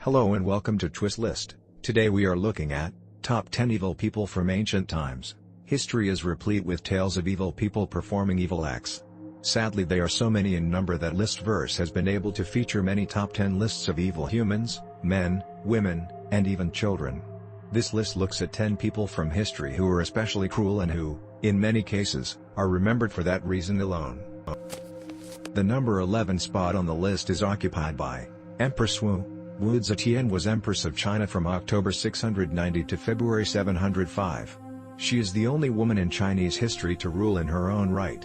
Hello and welcome to Twist List. Today we are looking at Top 10 Evil People from Ancient Times. History is replete with tales of evil people performing evil acts. Sadly, they are so many in number that Listverse has been able to feature many top 10 lists of evil humans, men, women, and even children. This list looks at 10 people from history who were especially cruel and who, in many cases, are remembered for that reason alone. The number 11 spot on the list is occupied by Empress Wu. Wu Zetian was Empress of China from October 690 to February 705. She is the only woman in Chinese history to rule in her own right.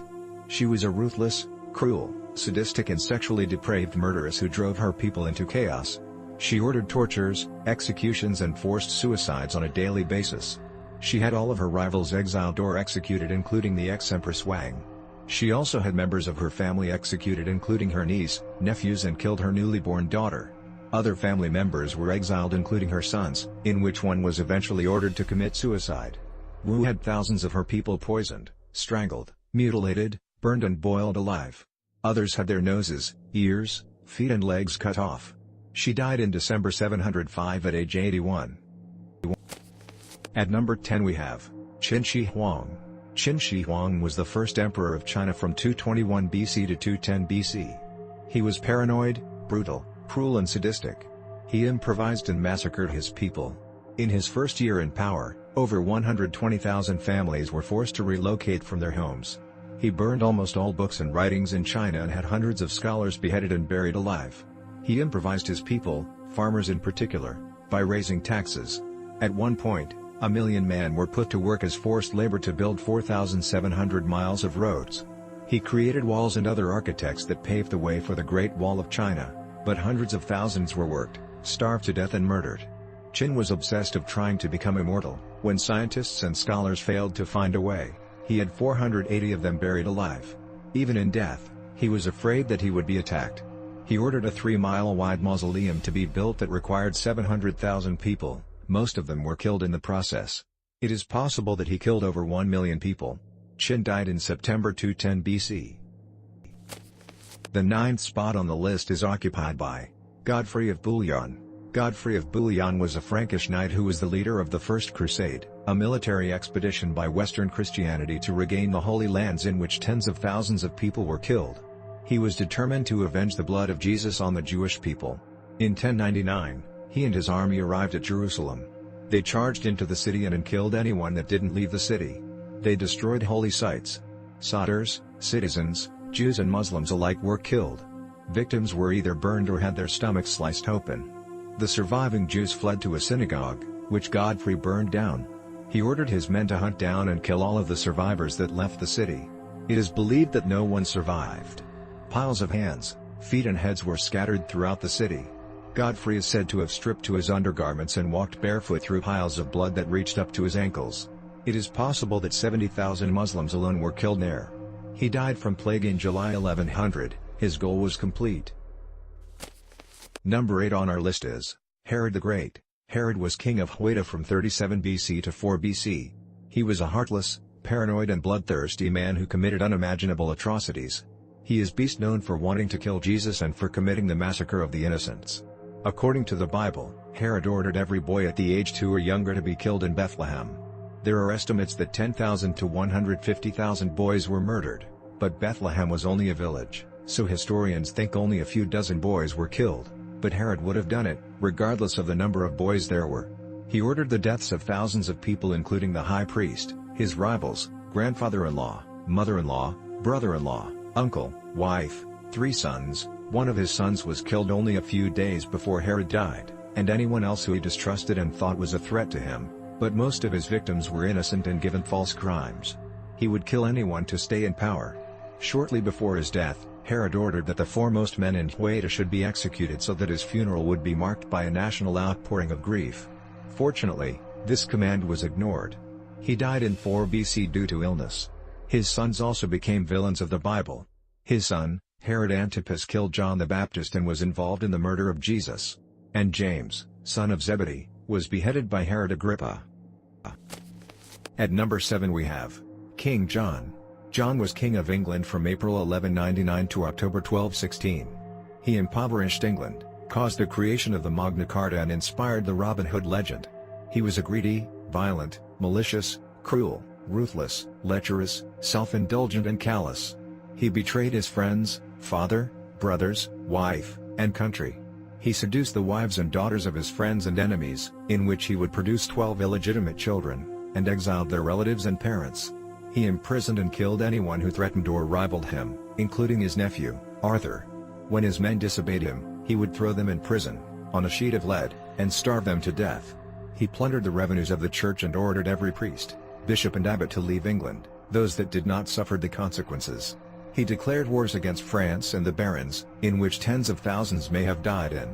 She was a ruthless, cruel, sadistic and sexually depraved murderess who drove her people into chaos. She ordered tortures, executions and forced suicides on a daily basis. She had all of her rivals exiled or executed, including the ex-Empress Wang. She also had members of her family executed, including her niece, nephews, and killed her newly born daughter. Other family members were exiled, including her sons, in which one was eventually ordered to commit suicide. Wu had thousands of her people poisoned, strangled, mutilated, burned and boiled alive. Others had their noses, ears, feet and legs cut off. She died in December 705 at age 81. At number 10 we have Qin Shi Huang. Qin Shi Huang was the first emperor of China from 221 BC to 210 BC. He was paranoid, brutal, cruel and sadistic. He improvised and massacred his people. In his first year in power, over 120,000 families were forced to relocate from their homes. He burned almost all books and writings in China and had hundreds of scholars beheaded and buried alive. He improvised his people, farmers in particular, by raising taxes. At one point, 1 million men were put to work as forced labor to build 4,700 miles of roads. He created walls and other architects that paved the way for the Great Wall of China. But hundreds of thousands were worked, starved to death and murdered. Qin was obsessed of trying to become immortal. When scientists and scholars failed to find a way, he had 480 of them buried alive. Even in death, he was afraid that he would be attacked. He ordered a 3-mile-wide mausoleum to be built that required 700,000 people. Most of them were killed in the process. It is possible that he killed over 1 million people. Qin died in September 210 BC. The 9th spot on the list is occupied by Godfrey of Bouillon. Godfrey of Bouillon was a Frankish knight who was the leader of the First Crusade, a military expedition by Western Christianity to regain the Holy Lands in which tens of thousands of people were killed. He was determined to avenge the blood of Jesus on the Jewish people. In 1099, he and his army arrived at Jerusalem. They charged into the city and killed anyone that didn't leave the city. They destroyed holy sites. Soldiers, citizens, Jews and Muslims alike were killed. Victims were either burned or had their stomachs sliced open. The surviving Jews fled to a synagogue, which Godfrey burned down. He ordered his men to hunt down and kill all of the survivors that left the city. It is believed that no one survived. Piles of hands, feet and heads were scattered throughout the city. Godfrey is said to have stripped to his undergarments and walked barefoot through piles of blood that reached up to his ankles. It is possible that 70,000 Muslims alone were killed there. He died from plague in July 1100, his goal was complete. Number 8 on our list is Herod the Great. Herod was king of Judah from 37 BC to 4 BC. He was a heartless, paranoid and bloodthirsty man who committed unimaginable atrocities. He is best known for wanting to kill Jesus and for committing the massacre of the innocents. According to the Bible, Herod ordered every boy at the age 2 or younger to be killed in Bethlehem. There are estimates that 10,000 to 150,000 boys were murdered, but Bethlehem was only a village, so historians think only a few dozen boys were killed, but Herod would have done it, regardless of the number of boys there were. He ordered the deaths of thousands of people, including the high priest, his rivals, grandfather-in-law, mother-in-law, brother-in-law, uncle, wife, 3 sons. One of his sons was killed only a few days before Herod died, and anyone else who he distrusted and thought was a threat to him. But most of his victims were innocent and given false crimes. He would kill anyone to stay in power. Shortly before his death, Herod ordered that the foremost men in Judah should be executed so that his funeral would be marked by a national outpouring of grief. Fortunately, this command was ignored. He died in 4 BC due to illness. His sons also became villains of the Bible. His son, Herod Antipas, killed John the Baptist and was involved in the murder of Jesus. And James, son of Zebedee, was beheaded by Herod Agrippa. At number 7 we have King John. John was king of England from April 1199 to October 1216. He impoverished England, caused the creation of the Magna Carta and inspired the Robin Hood legend. He was a greedy, violent, malicious, cruel, ruthless, lecherous, self-indulgent and callous. He betrayed his friends, father, brothers, wife, and country. He seduced the wives and daughters of his friends and enemies, in which he would produce 12 illegitimate children, and exiled their relatives and parents. He imprisoned and killed anyone who threatened or rivaled him, including his nephew, Arthur. When his men disobeyed him, he would throw them in prison, on a sheet of lead, and starve them to death. He plundered the revenues of the church and ordered every priest, bishop and abbot to leave England. Those that did not suffered the consequences. He declared wars against France and the barons, in which tens of thousands may have died in.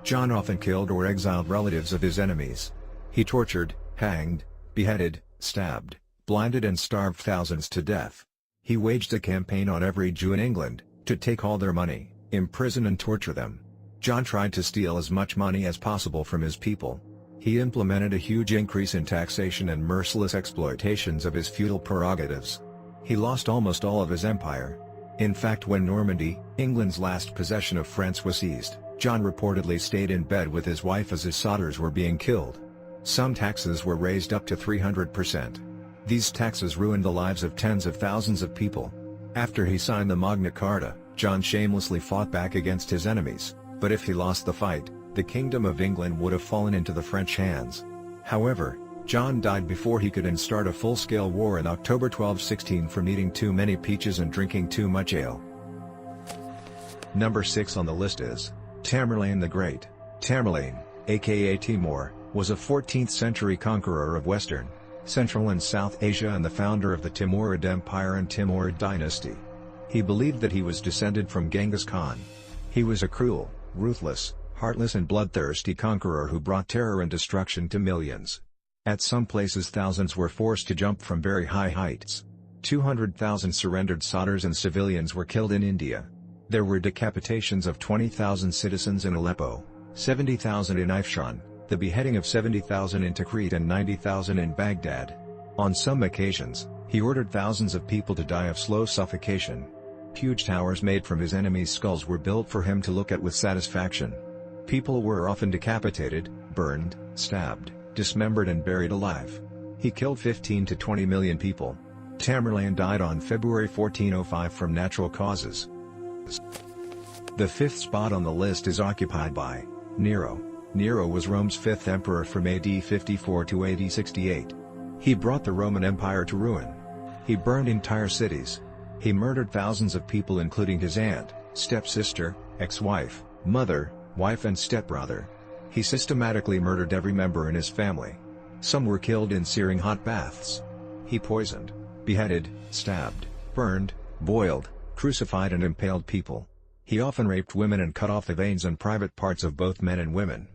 John often killed or exiled relatives of his enemies. He tortured, hanged, beheaded, stabbed, blinded and starved thousands to death. He waged a campaign on every Jew in England, to take all their money, imprison and torture them. John tried to steal as much money as possible from his people. He implemented a huge increase in taxation and merciless exploitations of his feudal prerogatives. He lost almost all of his empire. In fact, when Normandy, England's last possession of France, was seized, John reportedly stayed in bed with his wife as his soldiers were being killed. Some taxes were raised up to 300%. These taxes ruined the lives of tens of thousands of people. After he signed the Magna Carta, John shamelessly fought back against his enemies, but if he lost the fight, the Kingdom of England would have fallen into the French hands. However, John died before he could start a full-scale war in October 1216 from eating too many peaches and drinking too much ale. Number 6 on the list is Tamerlan the Great. Tamerlan, aka Timur, was a 14th century conqueror of Western, Central and South Asia and the founder of the Timurid Empire and Timurid dynasty. He believed that he was descended from Genghis Khan. He was a cruel, ruthless, heartless and bloodthirsty conqueror who brought terror and destruction to millions. At some places thousands were forced to jump from very high heights. 200,000 surrendered soldiers and civilians were killed in India. There were decapitations of 20,000 citizens in Aleppo, 70,000 in Ifshan, the beheading of 70,000 in Tikrit and 90,000 in Baghdad. On some occasions, he ordered thousands of people to die of slow suffocation. Huge towers made from his enemies' skulls were built for him to look at with satisfaction. People were often decapitated, burned, stabbed, dismembered and buried alive. He killed 15 to 20 million people. Tamerlan died on February 1405 from natural causes. The fifth spot on the list is occupied by Nero. Nero was Rome's fifth emperor from AD 54 to AD 68. He brought the Roman Empire to ruin. He burned entire cities. He murdered thousands of people including his aunt, stepsister, ex-wife, mother, wife and stepbrother. He systematically murdered every member in his family. Some were killed in searing hot baths. He poisoned, beheaded, stabbed, burned, boiled, crucified and impaled people. He often raped women and cut off the veins and private parts of both men and women.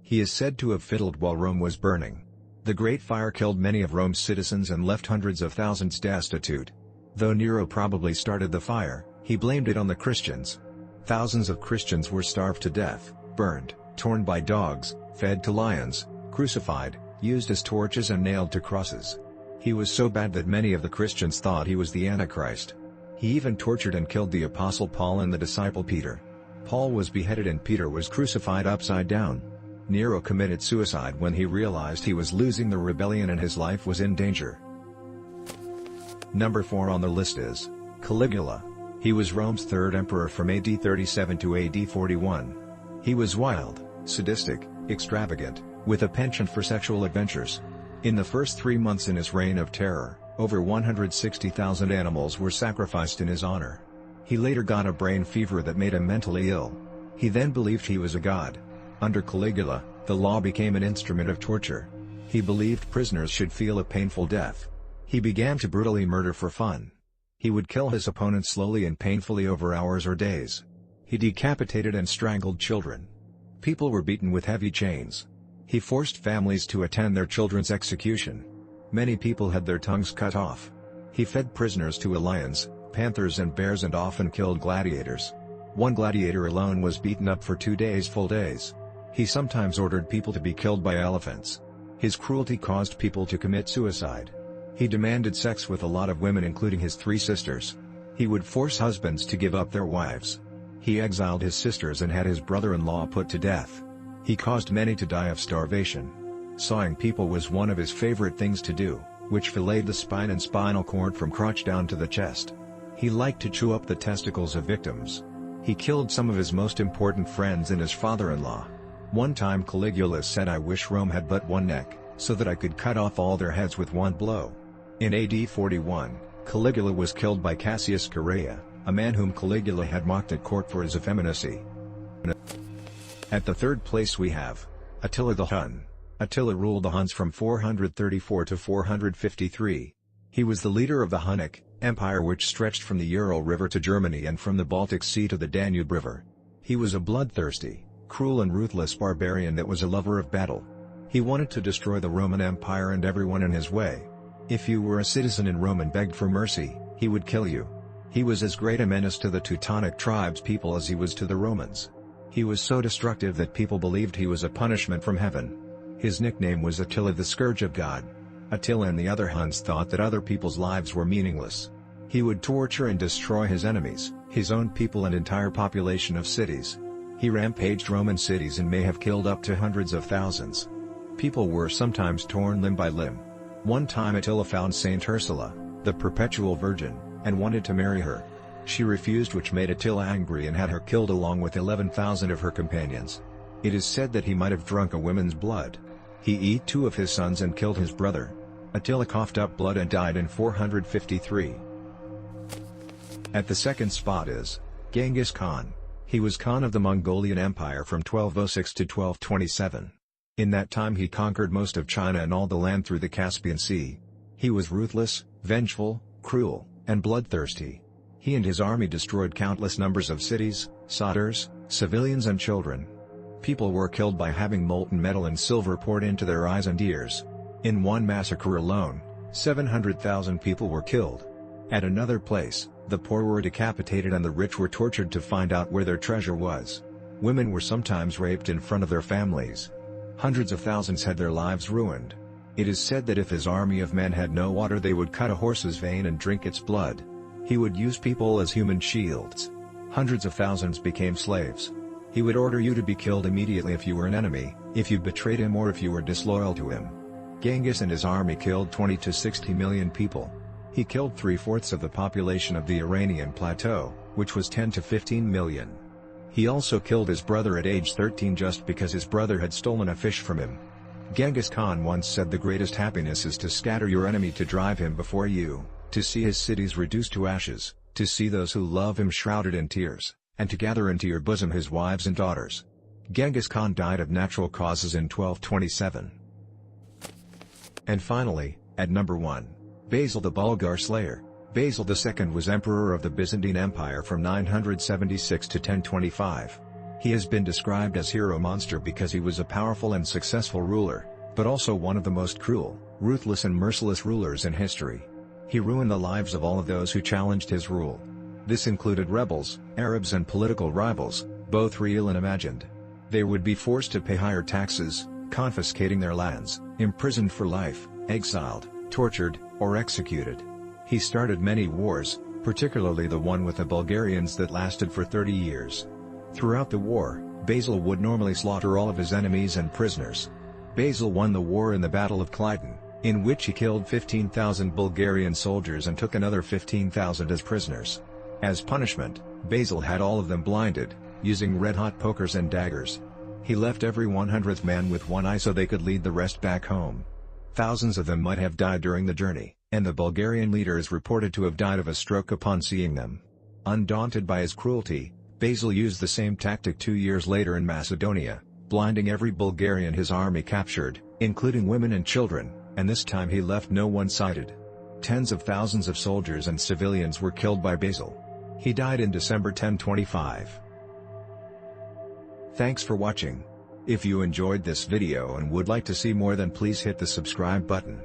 He is said to have fiddled while Rome was burning. The Great Fire killed many of Rome's citizens and left hundreds of thousands destitute. Though Nero probably started the fire, he blamed it on the Christians. Thousands of Christians were starved to death, burned, torn by dogs, fed to lions, crucified, used as torches and nailed to crosses. He was so bad that many of the Christians thought he was the Antichrist. He even tortured and killed the Apostle Paul and the disciple Peter. Paul was beheaded and Peter was crucified upside down. Nero committed suicide when he realized he was losing the rebellion and his life was in danger. Number 4 on the list is Caligula. He was Rome's third emperor from AD 37 to AD 41. He was wild, sadistic, extravagant, with a penchant for sexual adventures. In the first 3 months in his reign of terror, over 160,000 animals were sacrificed in his honor. He later got a brain fever that made him mentally ill. He then believed he was a god. Under Caligula, the law became an instrument of torture. He believed prisoners should feel a painful death. He began to brutally murder for fun. He would kill his opponents slowly and painfully over hours or days. He decapitated and strangled children. People were beaten with heavy chains. He forced families to attend their children's execution. Many people had their tongues cut off. He fed prisoners to lions, panthers and bears and often killed gladiators. One gladiator alone was beaten up for 2 days full days. He sometimes ordered people to be killed by elephants. His cruelty caused people to commit suicide. He demanded sex with a lot of women including his 3 sisters. He would force husbands to give up their wives. He exiled his sisters and had his brother-in-law put to death. He caused many to die of starvation. Sawing people was one of his favorite things to do, which filleted the spine and spinal cord from crotch down to the chest. He liked to chew up the testicles of victims. He killed some of his most important friends and his father-in-law. One time Caligula said, "I wish Rome had but one neck, so that I could cut off all their heads with one blow." In AD 41, Caligula was killed by Cassius Chaerea, a man whom Caligula had mocked at court for his effeminacy. At the third place we have Attila the Hun. Attila ruled the Huns from 434 to 453. He was the leader of the Hunnic Empire, which stretched from the Ural River to Germany and from the Baltic Sea to the Danube River. He was a bloodthirsty, cruel and ruthless barbarian that was a lover of battle. He wanted to destroy the Roman Empire and everyone in his way. If you were a citizen in Rome and begged for mercy, he would kill you. He was as great a menace to the Teutonic tribes people as he was to the Romans. He was so destructive that people believed he was a punishment from heaven. His nickname was Attila, the Scourge of God. Attila and the other Huns thought that other people's lives were meaningless. He would torture and destroy his enemies, his own people and entire population of cities. He rampaged Roman cities and may have killed up to hundreds of thousands. People were sometimes torn limb by limb. One time Attila found Saint Ursula, the perpetual virgin, and wanted to marry her. She refused, which made Attila angry and had her killed along with 11,000 of her companions. It is said that he might have drunk a woman's blood. He ate 2 of his sons and killed his brother. Attila coughed up blood and died in 453. At the second spot is Genghis Khan. He was Khan of the Mongolian Empire from 1206 to 1227. In that time he conquered most of China and all the land through the Caspian Sea. He was ruthless, vengeful, cruel, and bloodthirsty. He and his army destroyed countless numbers of cities, soldiers, civilians and children. People were killed by having molten metal and silver poured into their eyes and ears. In one massacre alone, 700,000 people were killed. At another place, the poor were decapitated and the rich were tortured to find out where their treasure was. Women were sometimes raped in front of their families. Hundreds of thousands had their lives ruined. It is said that if his army of men had no water, they would cut a horse's vein and drink its blood. He would use people as human shields. Hundreds of thousands became slaves. He would order you to be killed immediately if you were an enemy, if you betrayed him or if you were disloyal to him. Genghis and his army killed 20 to 60 million people. He killed 3/4 of the population of the Iranian plateau, which was 10 to 15 million. He also killed his brother at age 13 just because his brother had stolen a fish from him. Genghis Khan once said, "The greatest happiness is to scatter your enemy, to drive him before you, to see his cities reduced to ashes, to see those who love him shrouded in tears, and to gather into your bosom his wives and daughters." Genghis Khan died of natural causes in 1227. And finally, at number 1, Basal the Bulgar Slayer. Basal II was emperor of the Byzantine Empire from 976 to 1025. He has been described as hero monster because he was a powerful and successful ruler, but also one of the most cruel, ruthless and merciless rulers in history. He ruined the lives of all of those who challenged his rule. This included rebels, Arabs and political rivals, both real and imagined. They would be forced to pay higher taxes, confiscating their lands, imprisoned for life, exiled, tortured, or executed. He started many wars, particularly the one with the Bulgarians that lasted for 30 years. Throughout the war, Basal would normally slaughter all of his enemies and prisoners. Basal won the war in the Battle of Clyton, in which he killed 15,000 Bulgarian soldiers and took another 15,000 as prisoners. As punishment, Basal had all of them blinded, using red-hot pokers and daggers. He left every 100th man with one eye so they could lead the rest back home. Thousands of them might have died during the journey, and the Bulgarian leader is reported to have died of a stroke upon seeing them. Undaunted by his cruelty, Basal used the same tactic 2 years later in Macedonia, blinding every Bulgarian his army captured, including women and children, and this time he left no one sighted. Tens of thousands of soldiers and civilians were killed by Basal. He died in December 1025. Thanks for watching. If you enjoyed this video and would like to see more, then please hit the subscribe button.